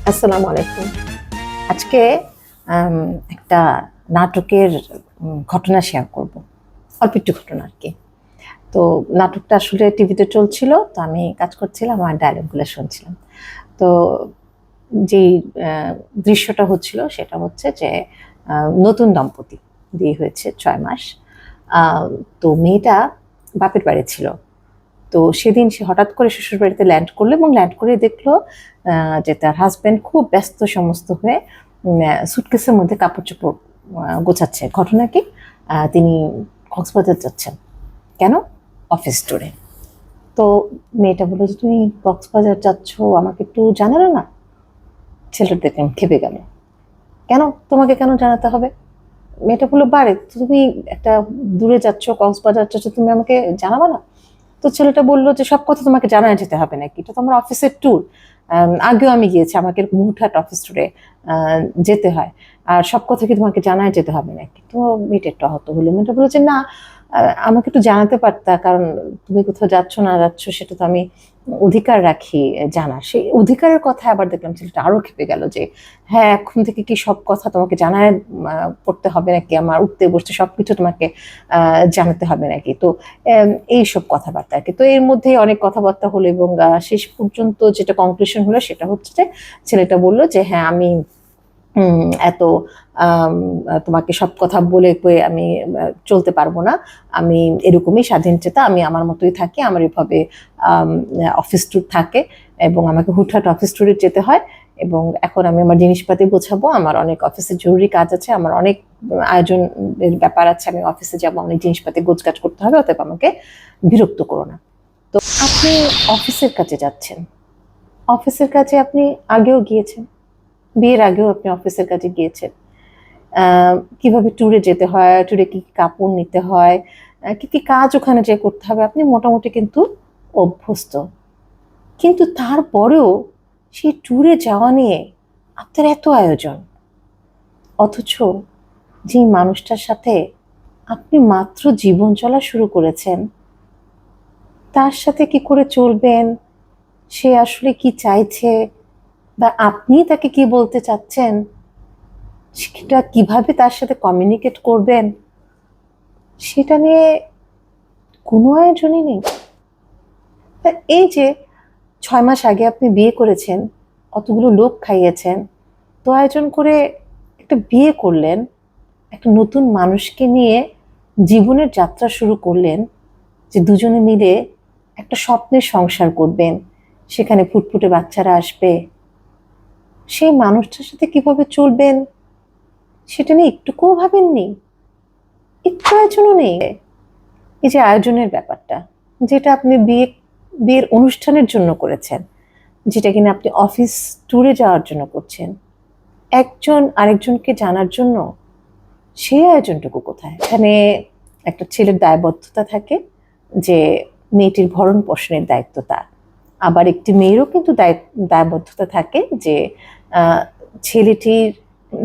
আসসালামু আলাইকুম। আজকে আম একটা নাটকের ঘটনা শেয়ার করব। অল্প একটু ঘটনা আরকি। তো নাটকটা আসলে টিভিতে চলছিল। তো আমি কাজ করছিলাম আর ডায়ালগগুলো শুনছিলাম। তো যেই আ দৃশ্যটা হচ্ছিল সেটা হচ্ছে যে আ নতুন দম্পতি। বিয়ে হয়েছে ৬ মাস। আ তো মেয়েটা বাপের বাড়ি ছিল। তো সেদিন সে হঠাৎ করে শ্বশুরবাড়িতে ল্যান্ড করলো এবং ল্যান্ড করে দেখলো আ যে তার হাসব্যান্ড খুব ব্যস্ত সমস্ত হয়ে সুটকেসের মধ্যে কাপড়-চোপড় গোছাচ্ছে। ঘটনা কি? তিনি কক্সবাজার যাচ্ছেন। কেন? অফিস ট্যুরে। তো মেয়েটা বলল যে, "তুমি কক্সবাজার যাচ্ছ আমাকে একটু জানালে না?" ছেলেটা দেখলাম ক্ষেপে গেল। "কেন? তোমাকে কেন জানাতে হবে?" মেয়েটা বলল, "বারে তুমি একটা দূরে যাচ্ছ, কক্সবাজার যাচ্ছ, তুমি আমাকে জানাবা না?" তো ছেলেটা বলল যে, "সব কথা তোমাকে জানায় যেতে হবে নাকি? এটা তো আমার অফিসের ট্যুর। আগেও আমি গিয়েছি। আমাকে এরকম হুটহাট অফিস ট্যুরে আ যেতে হয়। আর সব কথা কি তোমাকে জানায় যেতে হবে নাকি?" তো মেয়েটা একটু আহত হলো। মেয়েটা বলল যে, "না, আ আমাকে একটু জানাতে পারতা। কারণ তুমি কোথাও যাচ্ছ না যাচ্ছ সেটা তো আমি অধিকার রাখি জানার।" সেই অধিকারের কথায় আবার দেখলাম ছেলেটা আরো ক্ষেপে গেল যে, "হ্যাঁ, এখন থেকে কি সব কথা তোমাকে জানায় পড়তে হবে নাকি? আমার উঠতে বসতে সবকিছু তোমাকে আ জানাতে হবে নাকি?" তো এইসব কথাবার্তা আরকি। তো এর মধ্যেই অনেক কথাবার্তা হলো এবং শেষ পর্যন্ত যেটা কনক্লুশন হলো সেটা হচ্ছে যে ছেলেটা বলল যে, "হ্যাঁ, আমি এত আম তোমাকে সব কথা বলে কয়ে আমি চলতে পারব না। আমি এরকমই স্বাধীনচেতা। আমি আমার মতোই থাকি। আমার এভাবে আম অফিস ট্যুর থাকে এবং আমাকে হুটহাট অফিস ট্যুরে যেতে হয় এবং এখন আমি আমার জিনিসপাতি গোছাবো। আমার অনেক অফিসে জরুরি কাজ আছে। আমার অনেক আয়োজনের ব্যাপার আছে। আমি অফিসে যাবো। অনেক জিনিসপাতি গোছগাছ করতে হবে। অতএব আমাকে বিরক্ত করো না।" তো আপনি অফিসের কাজে যাচ্ছেন। অফিসের কাজে আপনি আগেও গিয়েছেন। বিয়ের আগেও আপনি অফিসের কাজে গিয়েছেন। আ কিভাবে ট্যুরে যেতে হয়, ট্যুরে কি, কি কাপড় নিতে হয়, কি, কি কাজ ওখানে যেয়ে করতে হবে আপনি মোটামুটি কিন্তু অভ্যস্ত। কিন্তু তারপরেও সেই ট্যুরে যাওয়া নিয়ে আপনার এত আয়োজন। অথচ যেই মানুষটার সাথে আপনি মাত্র জীবন চলা শুরু করেছেন, তার সাথে কি করে চলবেন, সে আসলে কি চাইছে বা আপনি তাকে কি বলতে চাচ্ছেন, সেটা কিভাবে তার সাথে কমিউনিকেট করবেন, সেটা নিয়ে কোনো আয়োজনই নেই। তা এই যে ৬ মাস আগে আপনি বিয়ে করেছেন, অতগুলো লোক খাইয়েছেন, তো আয়োজন করে একটা বিয়ে করলেন, একটা নতুন মানুষকে নিয়ে জীবনের যাত্রা শুরু করলেন যে দুজনে মিলে একটা স্বপ্নের সংসার করবেন, সেখানে ফুটফুটে বাচ্চারা আসবে। সেই মানুষটার সাথে কিভাবে চলবেন সেটা নিয়ে একটুকুও ভাবেননি? একটু আয়োজনও নেই। এই যে আয়োজনের ব্যাপারটা, যেটা আপনি বিয়ের অনুষ্ঠানের জন্য করেছেন, যেটা কিনা আপনি অফিস ট্যুরে যাওয়ার জন্য করছেন। একজন আরেকজনকে জানার জন্য সেই আয়োজনটুকু কোথায়? এখানে একটা ছেলের দায়বদ্ধতা থাকে যে মেয়েটির ভরণ-পোষণের দায়িত্ব তার। আবার একটি মেয়েরও কিন্তু দায়বদ্ধতা থাকে যে আ ছেলেটির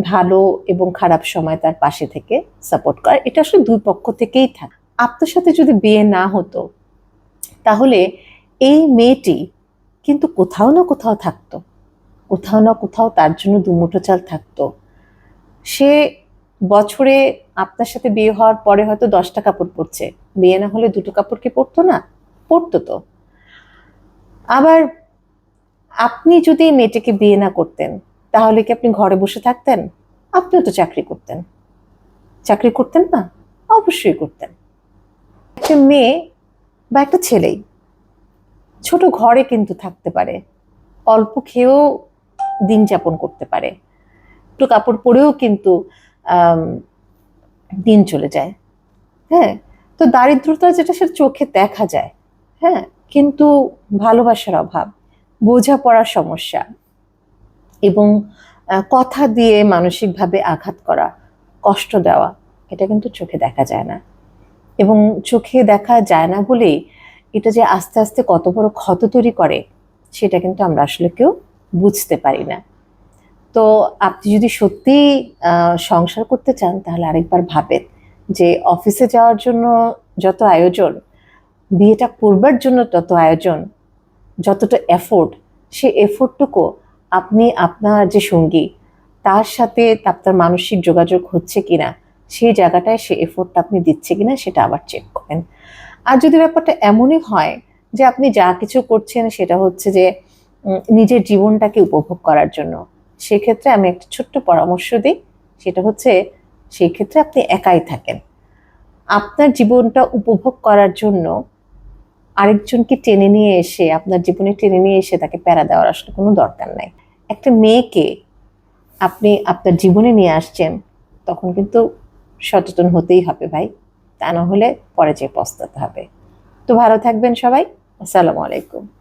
ভালো এবং খারাপ সময় তার পাশে থেকে সাপোর্ট করা। এটা আসলে ২ পক্ষ থেকেই থাকে। আপনার সাথে যদি বিয়ে না হতো, তাহলে এই মেয়েটি কিন্তু কোথাও না কোথাও থাকতো। কোথাও না কোথাও তার জন্য দুমুঠো চাল থাকতো। সে বছরে আপনার সাথে বিয়ে হওয়ার পরে হয়তো ১০ টা কাপড় পরছে। বিয়ে না হলে ২ টো কাপড় কি পরতো না? পরতো তো। আবার আপনি যদি মেয়েটিকে বিয়ে না করতেন, তাহলে কি আপনি ঘরে বসে থাকতেন? আপনিও তো চাকরি করতেন। চাকরি করতেন না? অবশ্যই করতেন। একটা মেয়ে বা একটা ছেলেই ছোট ঘরে কিন্তু থাকতে পারে। অল্প খেয়েও দিন যাপন করতে পারে। একটু কাপড় পরেও কিন্তু আম দিন চলে যায়। হ্যাঁ? তো দারিদ্রতা যেটা সেটা চোখে দেখা যায়। হ্যাঁ? কিন্তু ভালোবাসার অভাব, বোঝাপড়ার সমস্যা এবং কথা দিয়ে মানসিকভাবে আঘাত করা, কষ্ট দেওয়া, এটা কিন্তু চোখে দেখা যায় না। এবং চোখে দেখা যায় না বলেই এটা যে আস্তে, আস্তে কত বড় ক্ষত তৈরি করে, সেটা কিন্তু আমরা আসলে কেউ বুঝতে পারি না। তো আপনি যদি সত্যিই সংসার করতে চান তাহলে আরেকবার ভাবেন যে অফিসে যাওয়ার জন্য যত আয়োজন, বিয়েটা করবার জন্য তত আয়োজন, যতটা এফোর্ট, সে এফোর্টটুকু আপনি আপনার যে সঙ্গী তার সাথে আপনার মানসিক যোগাযোগ হচ্ছে কিনা, সেই জায়গাটায় সে এফোর্টটা আপনি দিচ্ছে কিনা সেটা আবার চেক করেন। আর যদি ব্যাপারটা এমনই হয় যে আপনি যা কিছু করছেন সেটা হচ্ছে যে নিজের জীবনটাকে উপভোগ করার জন্য, সেক্ষেত্রে আমি একটা ছোট্ট পরামর্শ দিই। সেটা হচ্ছে, সেই ক্ষেত্রে আপনি একাই থাকেন। আপনার জীবনটা উপভোগ করার জন্য আরেকজনকে টেনে নিয়ে এসে, আপনার জীবনে টেনে নিয়ে এসে তাকে প্যারা দেওয়ার আসলে কোনো দরকার নাই। একটা মেয়েকে আপনি আপনার জীবনে নিয়ে আসছেন, তখন কিন্তু সচেতন হতেই হবে ভাই, তা না হলে পরে যেয়ে পস্তাতে হবে। তো ভালো থাকবেন সবাই। আসসালামু আলাইকুম।